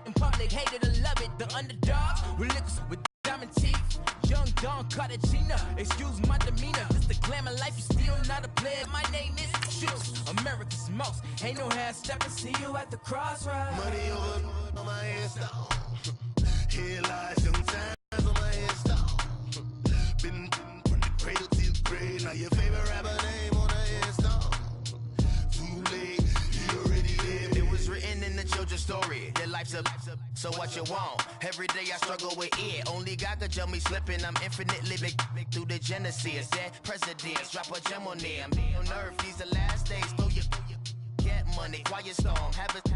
In public, hated or love it. The underdogs with liquors with diamond teeth. Young Don Cartagena, excuse my demeanor. This the glamour life, you still not a player. My name is Juice, America's most. Ain't no half stepping, see you at the crossroads. Money over on my headstone. Here lies young times on my headstone. Been from the cradle to the grave. Now your favorite rapper name on a headstone. Too late, you already lived. It was written in the children's story. Your life's a so what you want? Every day I struggle with it. Only God could tell me slipping. I'm infinitely big through the genesis. Dead presidents, drop a gem on them. On earth, these the last days. Throw your get money, quiet storm. Have it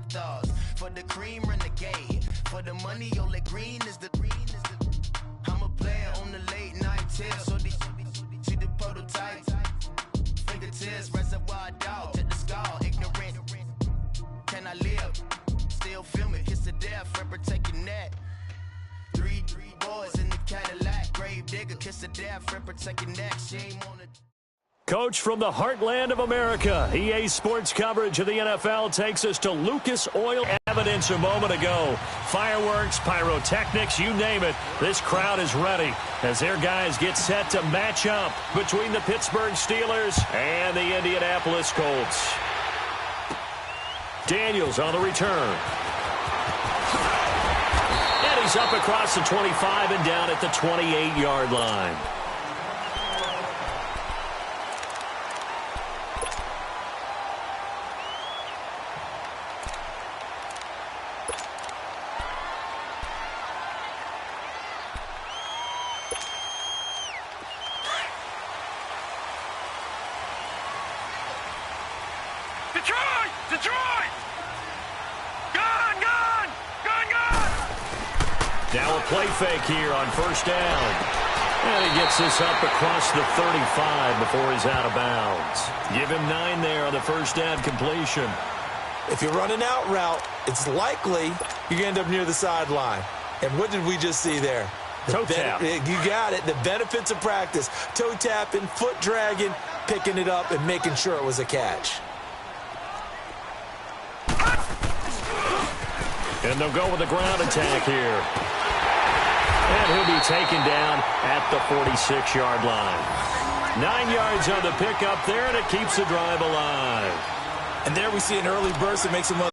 stars. For the cream, renegade. For the money, only green is the I'm a player on the late night tip. So these see the prototype. Fingertips, reservoir dog to the skull. Ignorant. Can I live? Still film it, kiss to death, friend protect your neck. Three boys in the Cadillac, grave digger, kiss to death, friend protect your neck. Shame on it. Coach from the heartland of America, EA Sports coverage of the NFL takes us to Lucas Oil. Evidence a moment ago. Fireworks, pyrotechnics, you name it. This crowd is ready as their guys get set to match up between the Pittsburgh Steelers and the Indianapolis Colts. Daniels on the return. And he's up across the 25 and down at the 28-yard line. Detroit! Gone! Now a play fake here on first down. And he gets this up across the 35 before he's out of bounds. Give him 9 there on the first down completion. If you run an out route, it's likely you end up near the sideline. And what did we just see there? Toe tap. You got it. The benefits of practice. Toe tapping, foot dragging, picking it up, and making sure it was a catch. And they'll go with the ground attack here. And he'll be taken down at the 46-yard line. 9 yards on the pickup there, and it keeps the drive alive. And there we see an early burst that makes him look.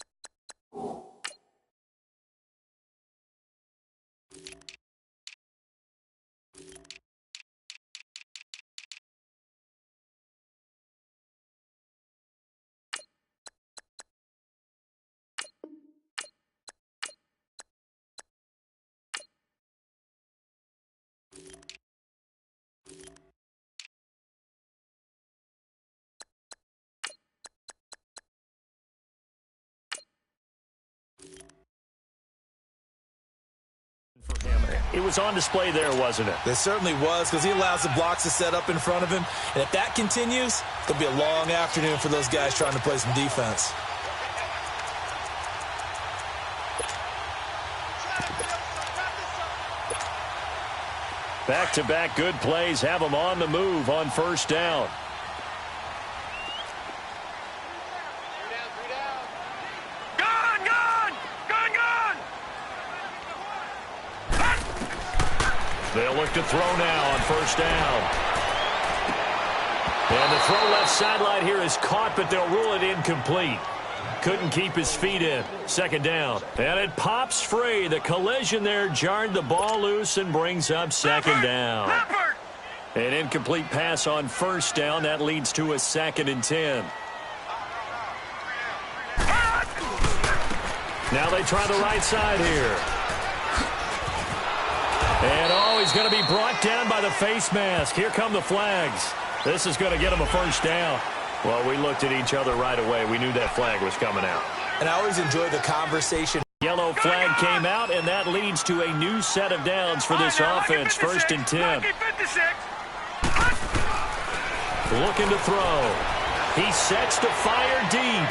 It was on display there, wasn't it? It certainly was, because he allows the blocks to set up in front of him. And if that continues, it'll be a long afternoon for those guys trying to play some defense. Back-to-back good plays have them on the move on first down. They'll look to throw now on first down. And the throw left sideline here is caught, but they'll rule it incomplete. Couldn't keep his feet in. Second down. And it pops free. The collision there jarred the ball loose and brings up second down. An incomplete pass on first down. That leads to a 2nd and 10. Now they try the right side here. And, he's going to be brought down by the face mask. Here come the flags. This is going to get him a first down. Well, we looked at each other right away. We knew that flag was coming out. And I always enjoy the conversation. Yellow flag came out, and that leads to a new set of downs for this offense. 1st and 10. Looking to throw. He sets to fire deep.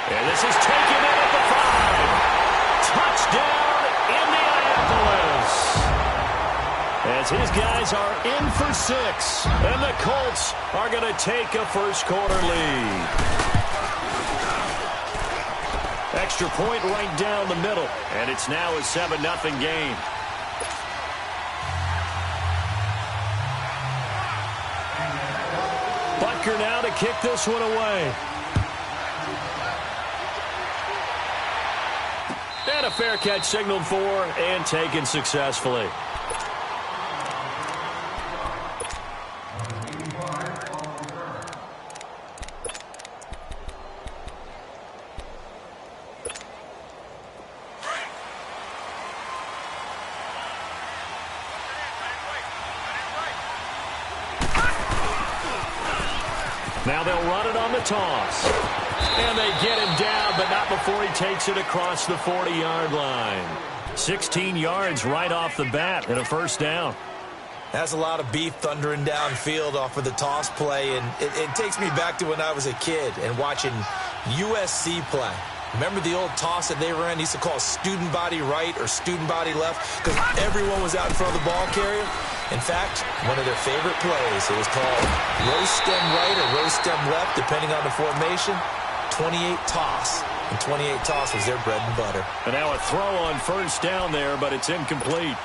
And this is taken in at the 5. Touchdown, Indianapolis. As his guys are in for 6. And the Colts are going to take a first-quarter lead. extra point right down the middle. And it's now a 7-0 game. Butker now to kick this one away. And a fair catch signaled for and taken successfully. Now they'll run it on the toss. And they get him down, but not before he takes it across the 40-yard line. 16 yards right off the bat and a first down. That's a lot of beef thundering downfield off of the toss play, and it takes me back to when I was a kid and watching USC play. Remember the old toss that they ran? They used to call student body right or student body left because everyone was out in front of the ball carrier. In fact, one of their favorite plays, it was called rose stem right or rose stem left, depending on the formation, 28 toss. And 28 toss was their bread and butter. And now a throw on first down there, but it's incomplete.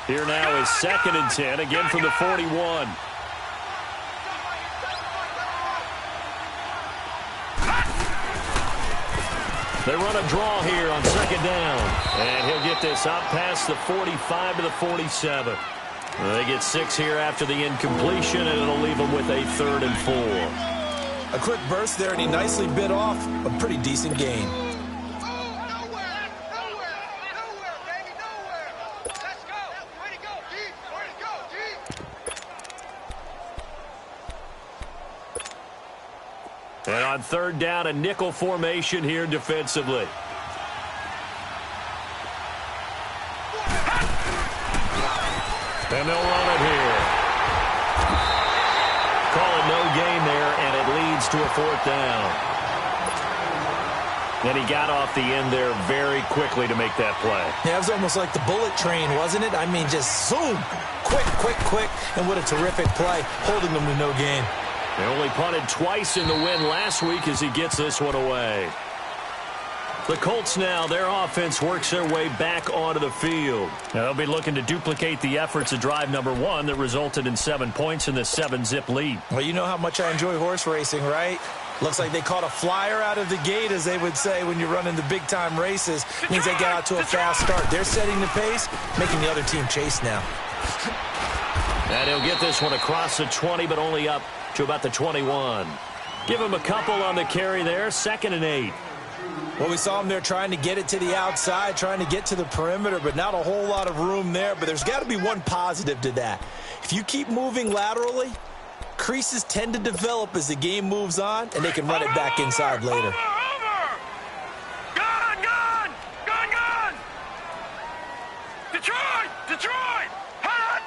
Here now is 2nd and 10, again from the 41. They run a draw here on 2nd down. And he'll get this up past the 45 to the 47. They get 6 here after the incompletion, and it'll leave them with a 3rd and 4. A quick burst there, and he nicely bit off a pretty decent gain. And on 3rd down, a nickel formation here defensively. And they'll run it here. Call it no gain there, and it leads to a 4th down. And he got off the end there very quickly to make that play. Yeah, it was almost like the bullet train, wasn't it? I mean, just zoom. Quick, quick, quick. And what a terrific play, holding them to no gain. They only punted twice in the win last week as he gets this one away. The Colts now, their offense works their way back onto the field. Now they'll be looking to duplicate the efforts of drive number 1 that resulted in 7 points in the 7-zip lead. Well, you know how much I enjoy horse racing, right? Looks like they caught a flyer out of the gate, as they would say when you're running the big-time races. Means they get out to a fast start. They're setting the pace, making the other team chase now. And he'll get this one across the 20, but only up to about the 21. Give him a couple on the carry there. 2nd and 8. Well, we saw him there trying to get it to the outside, trying to get to the perimeter, but not a whole lot of room there. But there's got to be one positive to that. If you keep moving laterally, creases tend to develop as the game moves on, and they can run it back inside later. Gun! Detroit! Hot!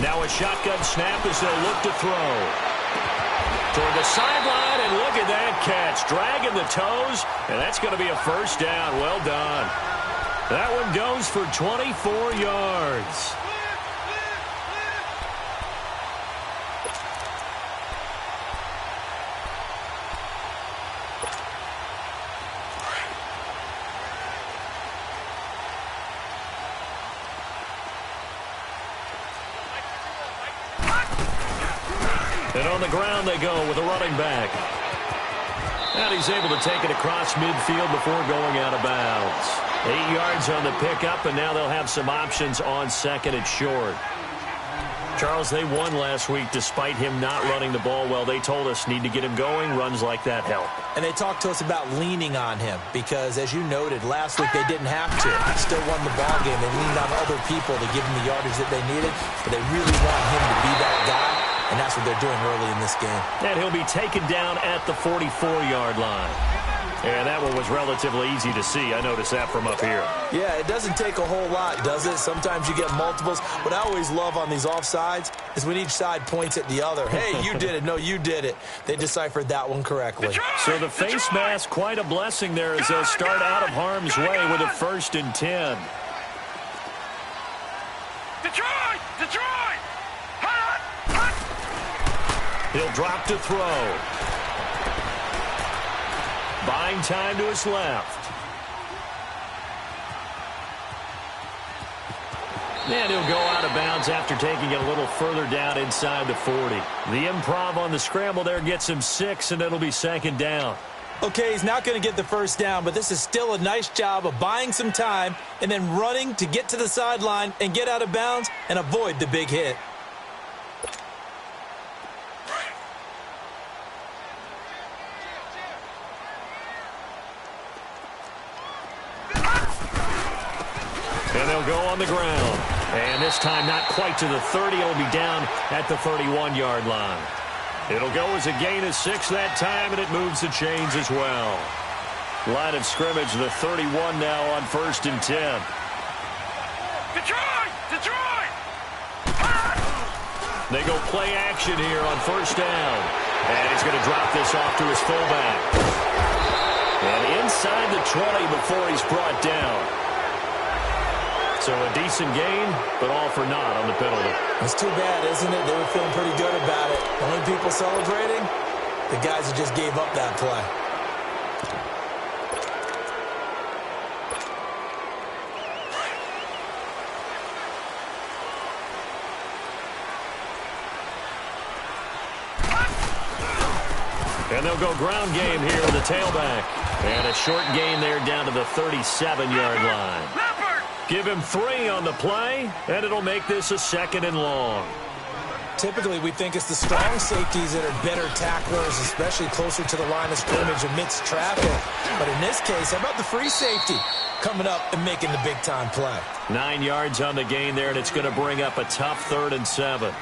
Now a shotgun snap as they'll look to throw. Toward the sideline, and look at that catch. Dragging the toes, and that's going to be a first down. Well done. That one goes for 24 yards. And on the ground they go with a running back. And he's able to take it across midfield before going out of bounds. 8 yards on the pickup, and now they'll have some options on 2nd and short. Charles, they won last week despite him not running the ball well. They told us need to get him going. Runs like that help. And they talked to us about leaning on him because, as you noted, last week they didn't have to. Still won the ball game. They leaned on other people to give them the yardage that they needed, but they really want him to be that guy. And that's what they're doing early in this game. And he'll be taken down at the 44-yard line. And that one was relatively easy to see. I noticed that from up here. Yeah, it doesn't take a whole lot, does it? Sometimes you get multiples. What I always love on these offsides is when each side points at the other. Hey, you did it. No, you did it. They deciphered that one correctly. So the face mask, quite a blessing there as they'll start out of harm's way with a 1st and 10. Detroit! Detroit! Hot! Hot! He'll drop to throw. Buying time to his left. And he'll go out of bounds after taking it a little further down inside the 40. The improv on the scramble there gets him 6, and it'll be 2nd down. Okay, he's not going to get the 1st down, but this is still a nice job of buying some time and then running to get to the sideline and get out of bounds and avoid the big hit. And they'll go on the ground. And this time not quite to the 30. It'll be down at the 31-yard line. It'll go as a gain of 6 that time, and it moves the chains as well. Line of scrimmage, the 31 now on 1st and 10. Detroit! Detroit! They go play action here on 1st down. And he's going to drop this off to his fullback. And inside the 20 before he's brought down. So a decent gain, but all for naught on the penalty. It's too bad, isn't it? They were feeling pretty good about it. The only people celebrating, the guys who just gave up that play. And they'll go ground game here with the tailback. And a short gain there down to the 37-yard line. Give him 3 on the play, and it'll make this a 2nd and long. Typically, we think it's the strong safeties that are better tacklers, especially closer to the line of scrimmage amidst traffic. But in this case, how about the free safety coming up and making the big-time play? 9 yards on the gain there, and it's going to bring up a tough 3rd and 7.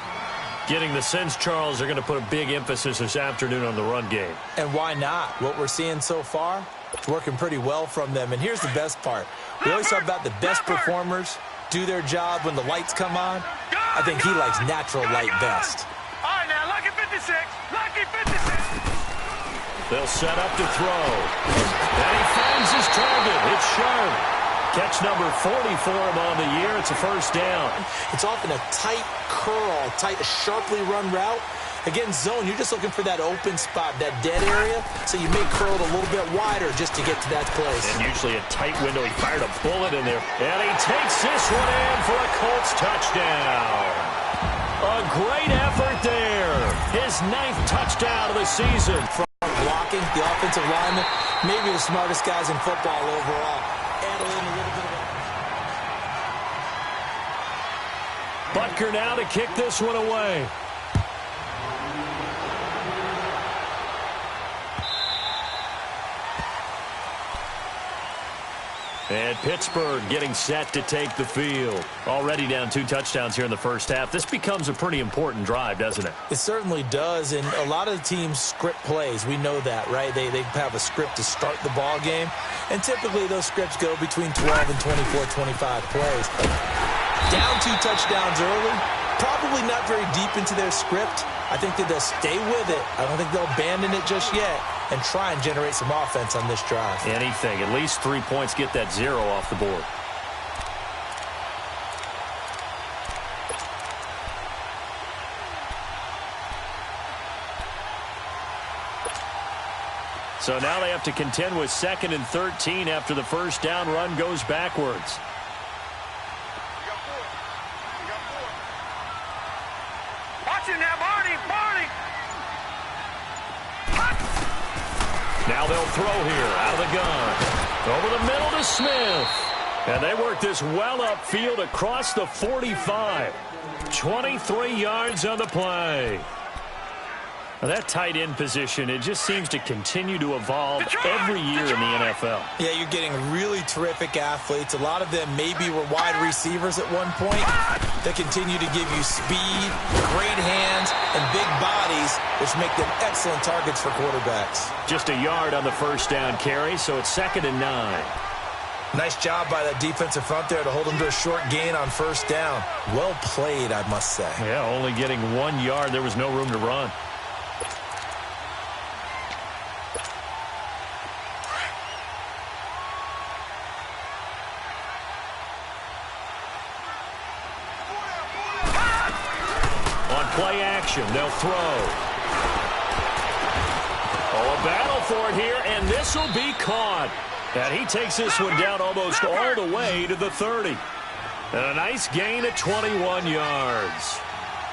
Getting the sense, Charles, they're going to put a big emphasis this afternoon on the run game. And why not? What we're seeing so far, it's working pretty well from them. And here's the best part. We always talk about the best performers do their job when the lights come on. I think he likes natural light best. All right, now, lucky 56. Lucky 56. They'll set up to throw. And he finds his target. It's sharp. Catch number 40 for him on the year. It's a 1st down. It's often a tight curl, sharply run route. Against zone, you're just looking for that open spot, that dead area, so you may curl it a little bit wider just to get to that place. And usually a tight window. He fired a bullet in there. And he takes this one in for a Colts touchdown. A great effort there. His 9th touchdown of the season. From blocking, the offensive lineman, maybe the smartest guys in football overall. Add a little bit of Butker now to kick this one away. And Pittsburgh getting set to take the field. Already down 2 touchdowns here in the 1st half. This becomes a pretty important drive, doesn't it? It certainly does, and a lot of the teams script plays. We know that, right? They have a script to start the ball game, and typically those scripts go between 12 and 24, 25 plays. Down 2 touchdowns early, probably not very deep into their script. I think that they'll stay with it. I don't think they'll abandon it just yet and try and generate some offense on this drive. Anything. At least 3 points, get that 0 off the board. So now they have to contend with 2nd and 13 after the 1st down run goes backwards. Watch it now, Barney! Barney! Now they'll throw here out of the gun. Over the middle to Smith. And they work this well upfield across the 45. 23 yards on the play. That tight end position, it just seems to continue to evolve every year in the NFL. Yeah, you're getting really terrific athletes. A lot of them maybe were wide receivers at one point. They continue to give you speed, great hands, and big bodies, which make them excellent targets for quarterbacks. Just a yard on the first down carry, so it's 2nd and 9. Nice job by that defensive front there to hold them to a short gain on first down. Well played, I must say. Yeah, only getting 1 yard. There was no room to run. On play action, they'll throw. Oh, a battle for it here, and this will be caught. And he takes this one down almost all the way to the 30. And a nice gain at 21 yards.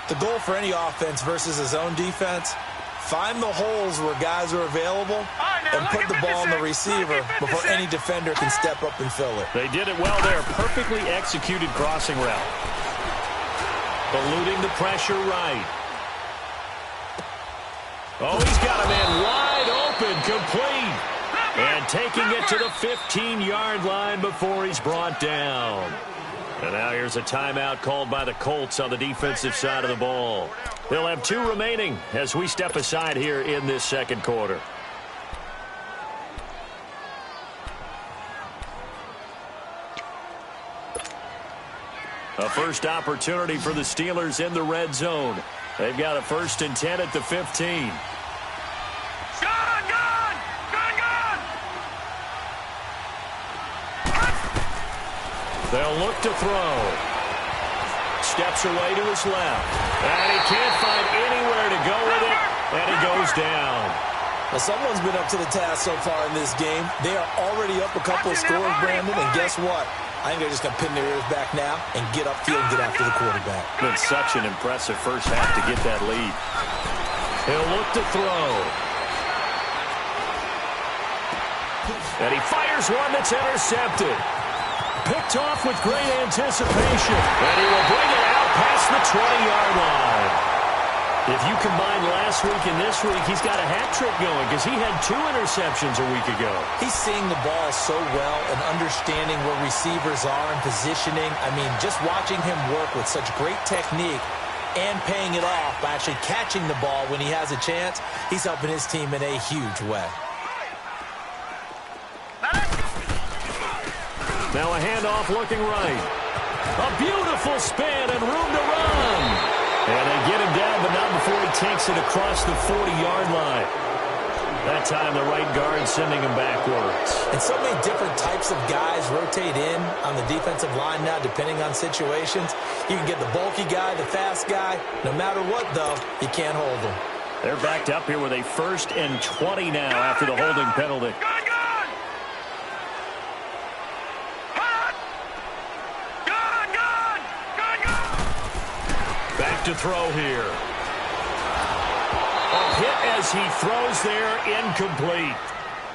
The goal for any offense versus his own defense, find the holes where guys are available and put the ball on the receiver before any defender can step up and fill it. They did it well there. Perfectly executed crossing route. Eluding the pressure right. Oh, he's got a man wide open, complete. And taking it to the 15-yard line before he's brought down. And now here's a timeout called by the Colts on the defensive side of the ball. They'll have 2 remaining as we step aside here in this second quarter. A first opportunity for the Steelers in the red zone. They've got a 1st and 10 at the 15. They'll look to throw. Steps away to his left. And he can't find anywhere to go with it. And he goes down. Well, someone's been up to the task so far in this game. They are already up a couple of scores, Brandon. And guess what? I think they're just going to pin their ears back now and get upfield and get after the quarterback. Been such an impressive first half to get that lead. He'll look to throw. And he fires one that's intercepted. Picked off with great anticipation. And he will bring it out past the 20-yard line. If you combine last week and this week, he's got a hat trick going because he had 2 interceptions a week ago. He's seeing the ball so well and understanding where receivers are and positioning. I mean, just watching him work with such great technique and paying it off by actually catching the ball when he has a chance, he's helping his team in a huge way. Now a handoff looking right. A beautiful spin and room to run. And they get him down, but not before he takes it across the 40-yard line. That time the right guard sending him backwards. And so many different types of guys rotate in on the defensive line now depending on situations. You can get the bulky guy, the fast guy. No matter what, though, you can't hold them. They're backed up here with a 1st and 20 now after the holding penalty. To throw here. A hit as he throws there, incomplete.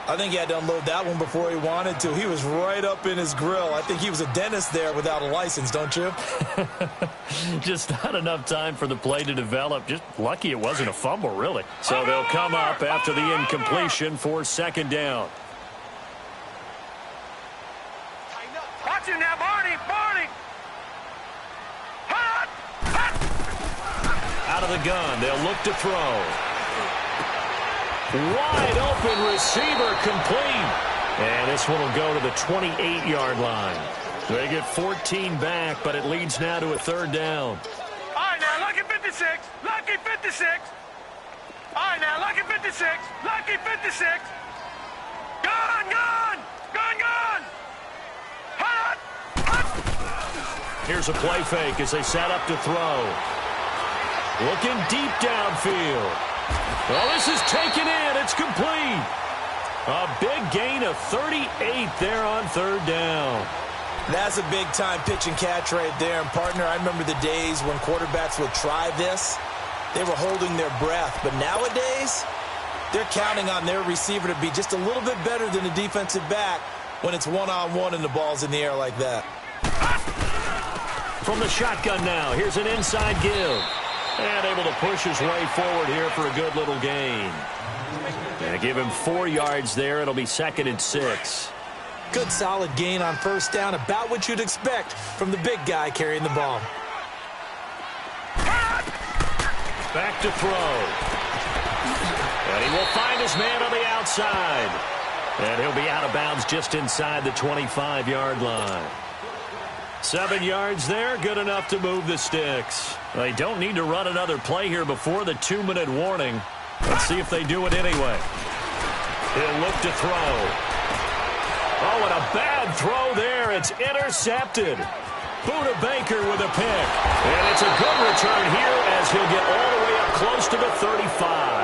I think he had to unload that one before he wanted to. He was right up in his grill. I think he was a dentist there without a license, don't you? Just not enough time for the play to develop. Just lucky it wasn't a fumble, really. So they'll come up after the incompletion for 2nd down. Watch him now, Barney! Out of the gun, they'll look to throw. Wide open receiver, complete. And this one will go to the 28-yard line. They get 14 back, but it leads now to a 3rd down. All right, now, lucky 56. Lucky 56. All right, now, lucky 56. Lucky 56. Gun! Hot! Here's a play fake as they set up to throw. Looking deep downfield. Well, this is taken in. It's complete. A big gain of 38 there on 3rd down. That's a big-time pitch and catch right there. And, partner, I remember the days when quarterbacks would try this. They were holding their breath. But nowadays, they're counting on their receiver to be just a little bit better than the defensive back when it's one-on-one and the ball's in the air like that. From the shotgun now, here's an inside give. And able to push his way forward here for a good little gain. And give him 4 yards there. It'll be 2nd and 6. Good solid gain on first down, about what you'd expect from the big guy carrying the ball. Back to throw. And he will find his man on the outside. And he'll be out of bounds just inside the 25-yard line. 7 yards there, good enough to move the sticks. They don't need to run another play here before the 2-minute warning. Let's see if they do it anyway. He'll look to throw. Oh, and a bad throw there. It's intercepted. Buda Baker with a pick. And it's a good return here as he'll get all the way up close to the 35.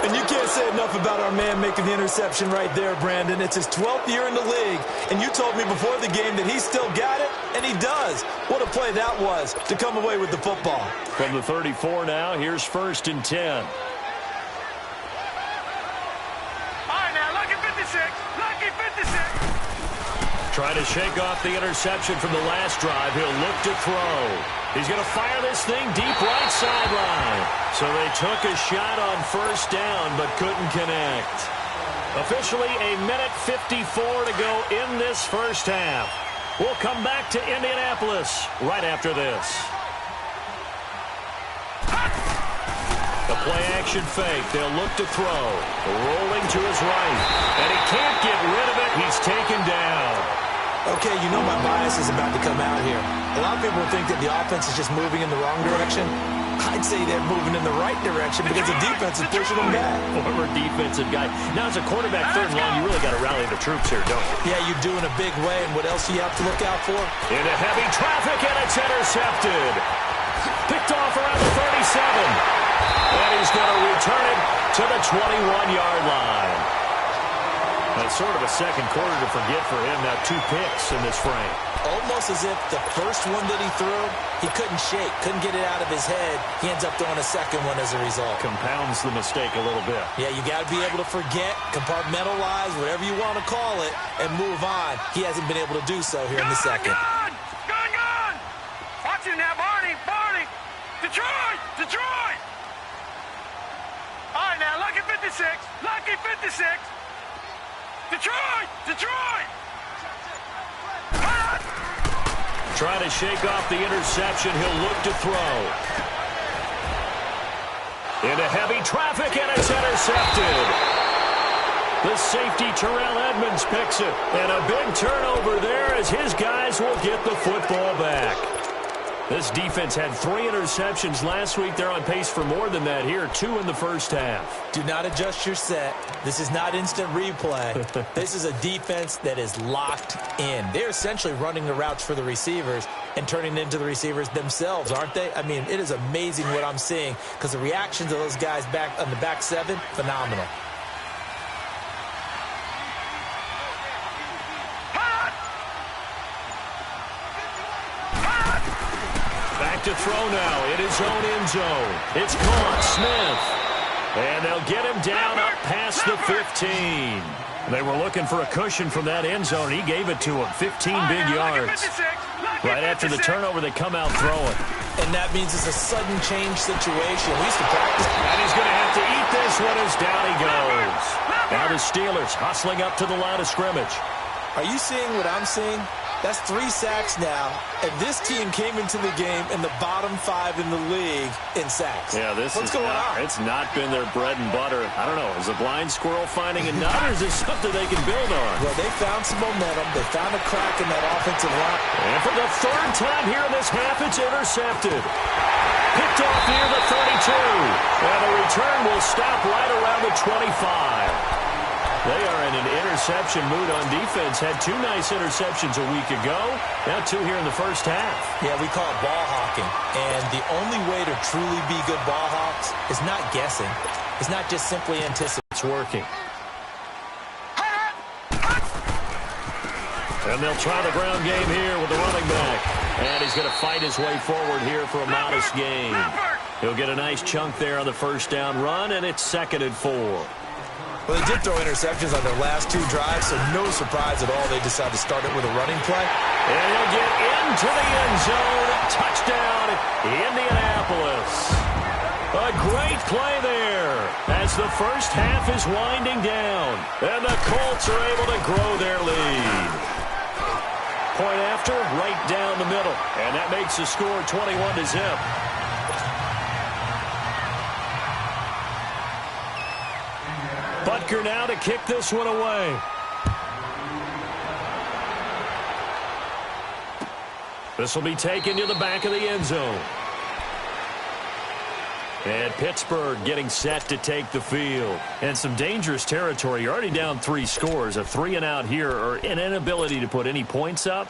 And you can't say enough about our man making the interception right there, Brandon. It's his 12th year in the league, and you told me before the game that he still got it, and he does. What a play that was to come away with the football. From the 34 now, here's 1st and 10. All right, now, lucky 56. Lucky 56. Trying to shake off the interception from the last drive. He'll look to throw. He's going to fire this thing deep right sideline. So they took a shot on first down but couldn't connect. Officially a minute 54 to go in this first half. We'll come back to Indianapolis right after this. The play-action fake. They'll look to throw. Rolling to his right. And he can't get rid of it. He's taken down. Okay, you know my bias is about to come out here. A lot of people think that the offense is just moving in the wrong direction. I'd say they're moving in the right direction because the defense is pushing them back. Former defensive guy. Now, as a quarterback, 3rd and long, you really got to rally the troops here, don't you? Yeah, you do in a big way, and what else do you have to look out for? Into heavy traffic, and it's intercepted. Picked off around the 37. And he's going to return it to the 21-yard line. That's sort of a second quarter to forget for him. Now 2 picks in this frame. Almost as if the first one that he threw, he couldn't shake, couldn't get it out of his head. He ends up throwing a second one as a result. Compounds the mistake a little bit. Yeah, you got to be able to forget, compartmentalize, whatever you want to call it, and move on. He hasn't been able to do so here in the second. Gone! Watch it now, Barney! Detroit! All right, now, lucky 56. Lucky 56. Detroit! Trying to shake off the interception. He'll look to throw. Into heavy traffic, and it's intercepted. The safety, Terrell Edmonds, picks it. And a big turnover there as his guys will get the football back. This defense had 3 interceptions last week. They're on pace for more than that here. 2 in the first half. Do not adjust your set. This is not instant replay. This is a defense that is locked in. They're essentially running the routes for the receivers and turning into the receivers themselves, aren't they? I mean, it is amazing what I'm seeing because the reactions of those guys back on the back 7, phenomenal. To throw now in his own end zone. It's caught. Smith. And they'll get him down up past the 15. They were looking for a cushion from that end zone. He gave it to him. 15 big yards. Right after the turnover, they come out throwing. And that means it's a sudden change situation. We used to practice. And he's going to have to eat this one as down he goes. Now the Steelers hustling up to the line of scrimmage. Are you seeing what I'm seeing? That's 3 sacks now, and this team came into the game in the bottom 5 in the league in sacks. Yeah, What's going on? It's not been their bread and butter. I don't know. Is a blind squirrel finding a nut, or is this something they can build on? Well, they found some momentum. They found a crack in that offensive line. And for the 3rd time here in this half, it's intercepted. Picked off near the 32. And the return will stop right around the 25. They are in an interception mood on defense. Had 2 nice interceptions a week ago. Now 2 here in the first half. Yeah, we call it ball hawking. And the only way to truly be good ball hawks is not guessing. It's not just simply anticipating. It's working. And they'll try the ground game here with the running back. And he's going to fight his way forward here for a modest gain. He'll get a nice chunk there on the first down run, and it's 2nd and 4. Well, they did throw interceptions on their last 2 drives, so no surprise at all they decided to start it with a running play. And he'll get into the end zone. Touchdown, Indianapolis. A great play there as the first half is winding down. And the Colts are able to grow their lead. Point after, right down the middle. And that makes the score 21-0. Butker now to kick this one away. This will be taken to the back of the end zone. And Pittsburgh getting set to take the field. And some dangerous territory. You're already down 3 scores. A 3-and-out here or an inability to put any points up.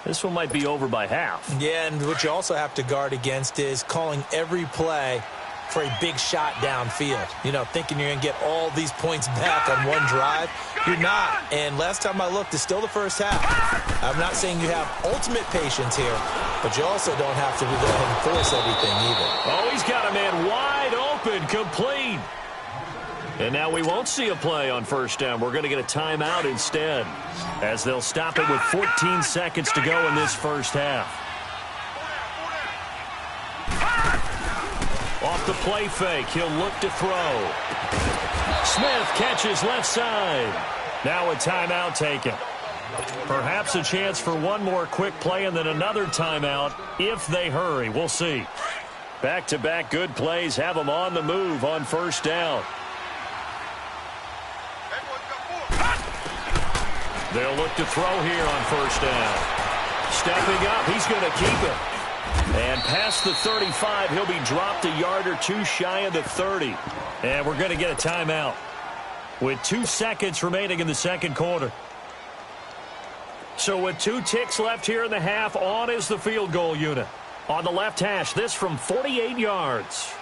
This one might be over by half. Yeah, and what you also have to guard against is calling every play for a big shot downfield. You know, thinking you're going to get all these points back on one drive. You're not. And last time I looked, it's still the first half. I'm not saying you have ultimate patience here, but you also don't have to go ahead and force everything either. Oh, he's got a man wide open, complete. And now we won't see a play on first down. We're going to get a timeout instead, as they'll stop it with 14 seconds to go in this first half. Off the play fake, he'll look to throw. Smith catches left side. Now a timeout taken. Perhaps a chance for one more quick play and then another timeout if they hurry. We'll see. Back-to-back good plays have them on the move on first down. They'll look to throw here on first down. Stepping up, he's going to keep it. And past the 35, he'll be dropped a yard or 2 shy of the 30. And we're going to get a timeout with 2 seconds remaining in the second quarter. So with 2 ticks left here in the half, on is the field goal unit. On the left hash, this from 48 yards.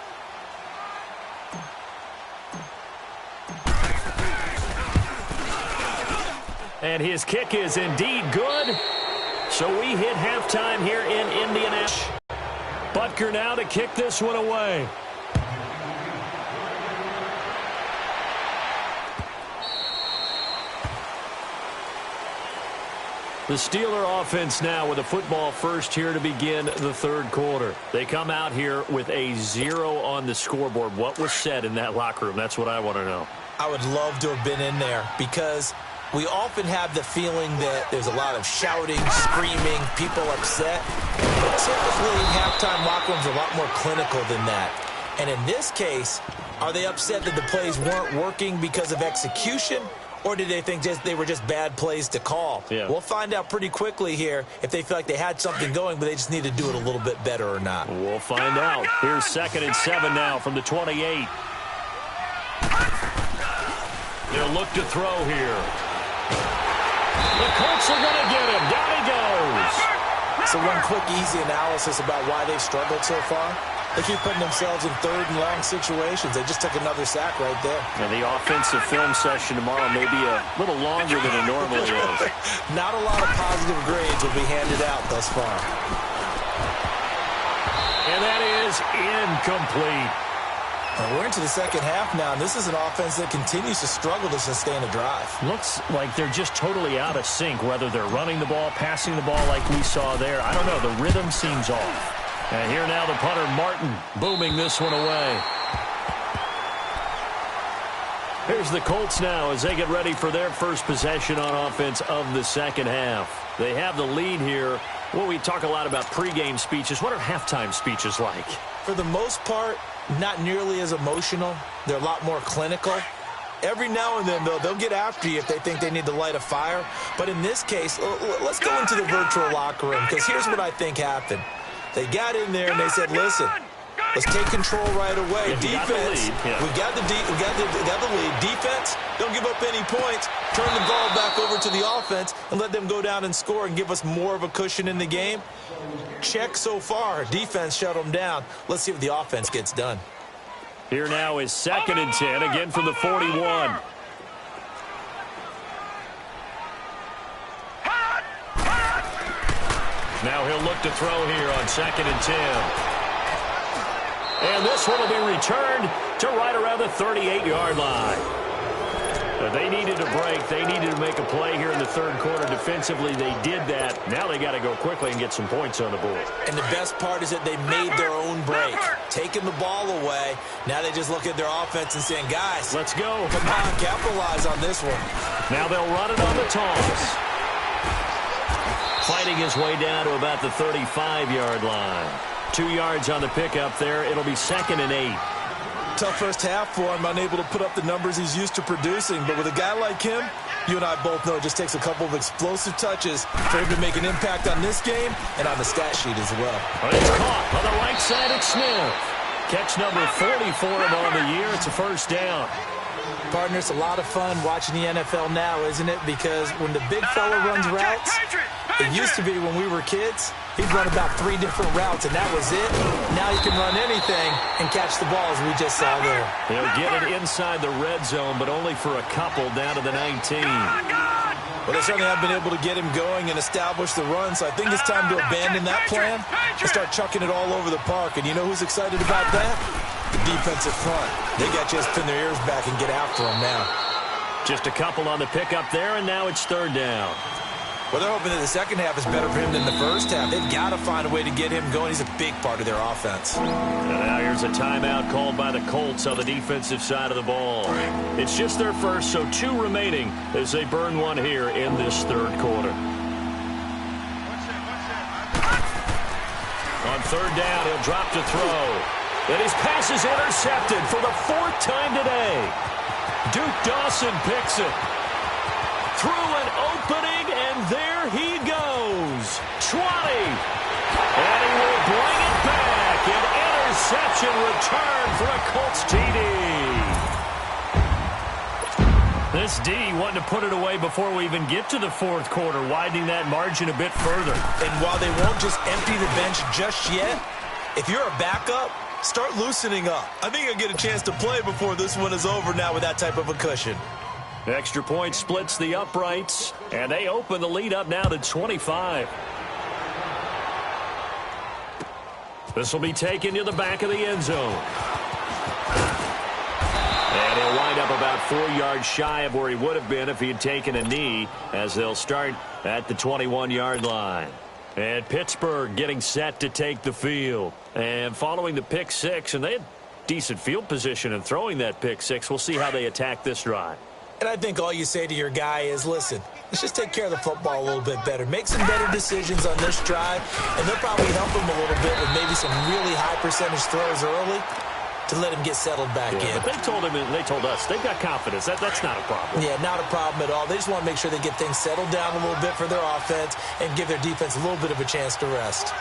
And his kick is indeed good. So we hit halftime here in Indianapolis. Butker now to kick this one away. The Steeler offense now with a football first here to begin the third quarter. They come out here with a 0 on the scoreboard. What was said in that locker room? That's what I want to know. I would love to have been in there because we often have the feeling that there's a lot of shouting, screaming, people upset. But typically, halftime locker rooms are a lot more clinical than that. And in this case, are they upset that the plays weren't working because of execution? Or did they think they were just bad plays to call? Yeah. We'll find out pretty quickly here if they feel like they had something going, but they just need to do it a little bit better or not. We'll find out. Here's 2nd and 7 now from the 28. They'll look to throw here. The Colts are going to get him. Down he goes. So one quick, easy analysis about why they've struggled so far. They keep putting themselves in 3rd and long situations. They just took another sack right there. And the offensive film session tomorrow may be a little longer than it normally is. Not a lot of positive grades will be handed out thus far. And that is incomplete. We're into the second half now, and this is an offense that continues to struggle to sustain a drive. Looks like they're just totally out of sync, whether they're running the ball, passing the ball like we saw there. I don't know. The rhythm seems off. And here now the punter, Martin, booming this one away. Here's the Colts now as they get ready for their first possession on offense of the second half. They have the lead here. Well, we talk a lot about pregame speeches. What are halftime speeches like? For the most part, not nearly as emotional. They're a lot more clinical. Every now and then, though, they'll get after you if they think they need to light a fire. But in this case, let's go into the virtual locker room, because here's what I think happened. They got in there and they said, listen, let's take control right away. Yeah, Defense, we got the lead. Defense, don't give up any points. Turn the ball back over to the offense and let them go down and score and give us more of a cushion in the game. Check so far. Defense shut them down. Let's see what the offense gets done. Here now is 2nd and 10, again from the 41. Now he'll look to throw here on 2nd and 10. And this one will be returned to right around the 38-yard line. They needed a break. They needed to make a play here in the third quarter. Defensively, they did that. Now they got to go quickly and get some points on the board. And the best part is that they made their own break. Taking the ball away. Now they just look at their offense and saying, guys, let's go. Come on, capitalize on this one. Now they'll run it on the toss. Fighting his way down to about the 35-yard line. 2 yards on the pickup there. It'll be 2nd and 8. Tough first half for him, unable to put up the numbers he's used to producing. But with a guy like him, you and I both know it just takes a couple of explosive touches for him to make an impact on this game and on the stat sheet as well. But it's caught on the right side of Smith. Catch number 40 for him on the year. It's a first down. Partner, it's a lot of fun watching the NFL now, isn't it? Because when the big fella runs routes, it used to be when we were kids, he'd run about 3 different routes, and that was it. Now he can run anything and catch the ball, as we just saw there. He'll get it inside the red zone, but only for a couple down to the 19. Well, they certainly have been able to get him going and establish the run, so I think it's time to abandon that plan and start chucking it all over the park. And you know who's excited about that? The defensive front. They got to just pin their ears back and get after him now. Just a couple on the pickup there, and now it's 3rd down. Well, they're hoping that the second half is better for him than the first half. They've got to find a way to get him going. He's a big part of their offense. And now here's a timeout called by the Colts on the defensive side of the ball. It's just their first, so 2 remaining as they burn one here in this third quarter. On 3rd down, he'll drop to throw. And his pass is intercepted for the 4th time today. Duke Dawson picks it. Through an opening, and there he goes. 20. And he will bring it back. An interception return for a Colts TD. This D wanting to put it away before we even get to the 4th quarter, widening that margin a bit further. And while they won't just empty the bench just yet, if you're a backup, start loosening up. I think you'll get a chance to play before this one is over now with that type of a cushion. Extra point splits the uprights, and they open the lead up now to 25. This will be taken to the back of the end zone. And he'll wind up about 4 yards shy of where he would have been if he had taken a knee, as they'll start at the 21-yard line. And Pittsburgh getting set to take the field. And following the pick 6, and they had decent field position in throwing that pick 6. We'll see how they attack this drive. And I think all you say to your guy is, listen, let's just take care of the football a little bit better. Make some better decisions on this drive, and they'll probably help him a little bit with maybe some really high percentage throws early to let him get settled back in. But they told him, and they told us, they've got confidence. That's not a problem. Yeah, not a problem at all. They just want to make sure they get things settled down a little bit for their offense and give their defense a little bit of a chance to rest.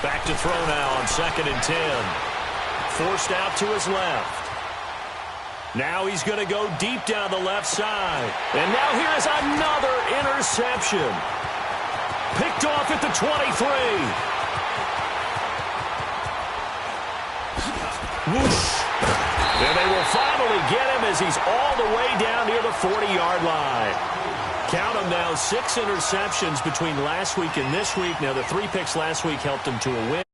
Back to throw now on 2nd and 10. Forced out to his left. Now he's going to go deep down the left side. And now here is another interception. Picked off at the 23. Whoosh. And they will finally get him as he's all the way down near the 40-yard line. Count them now, 6 interceptions between last week and this week. Now, the 3 picks last week helped him to a win.